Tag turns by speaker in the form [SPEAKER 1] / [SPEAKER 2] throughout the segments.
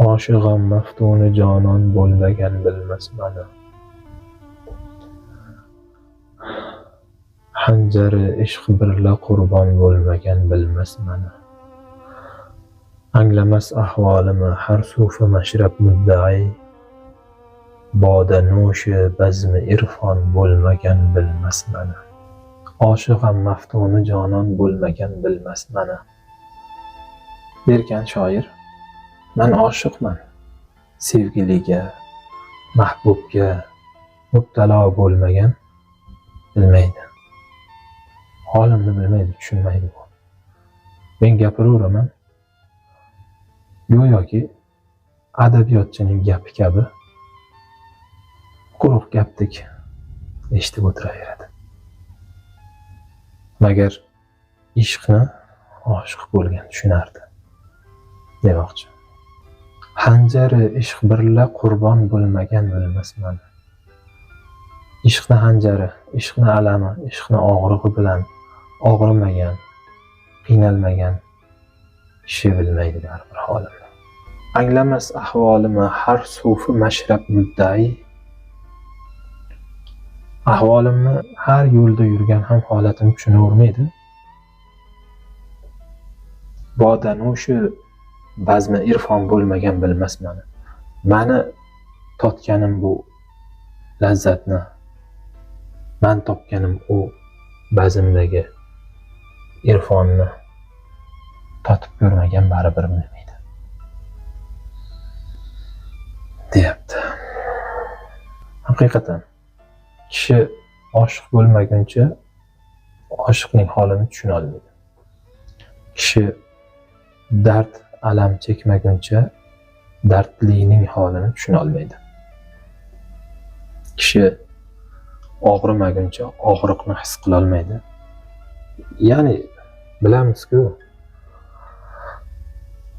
[SPEAKER 1] Oshig'am maftuni jonon bo'lmagan bilmas mana. Hanjari ishq birla qurbon bo'lmagan bilmas mana. Anglamas ahvolimi har sufi mashrab muddai. Boda noshi bazmi irfon bo'lmagan bilmas mana. Oshig'am maftuni jonon bo'lmagan bilmas mana. Derkan shoir, men oshiqman. Sevgiliga, mahbubga mubtalo bo'lmagan bilmaydi. Holimni bilmaydi, tushunmaydi bu. Men gapiraveraman. Go'yoki adabiyotchining gapi kabi quruq gapdek eshitib o'tiraveradi. Magar ishqni oshiq bo'lgan tushunardi demoqchi. Hanjari ishq birla qurbon bo'lmagan bilmas mana. Ishqni hanjari, ishqni alami, ishqni og'rig'i bilan og'rimagan, qiynalmagan kishi bilmaydi baribir holimni. Anglamas ahvolimi har sufi mashrab muddai. Ahvolimni har yo'lda yurgan ham holatimni tushunavermaydi. Bodanushi bazmi irfon bo'lmagan bilmas mana. Mani totganim bu lazzatni, men topganim u bazmdagi irfonni totib ko'rmagan baribir bilmaydi. Deyapti. Haqiqatan kishi oshiq bo'lmaguncha oshiqning holini tushuna olmaydi. Kishi dard, alam chekmaguncha dardlining holini tushuna olmaydi. Kishi og'rimaguncha og'riqni his qila olmaydi. Ya'ni bilamiz-ku,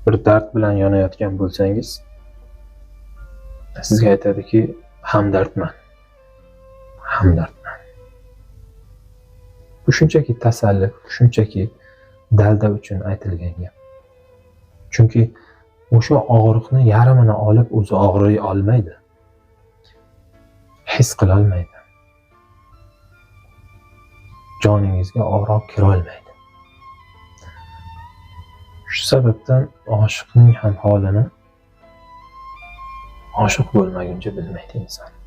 [SPEAKER 1] bir dard bilan yonayotgan bo'lsangiz, sizga aytadiki, hamdardman. Hamdardman. Bu shunchaki tasalli, shunchaki dalda uchun aytilgan gap. Chunki o'sha og'riqni yarmini olib o'zi og'riy olmaydi. His qila olmaydi. Joningizga og'riq kira olmaydi. Shu sababdan oshiqning ham holini oshiq bo'lmaguncha bilmaydi inson.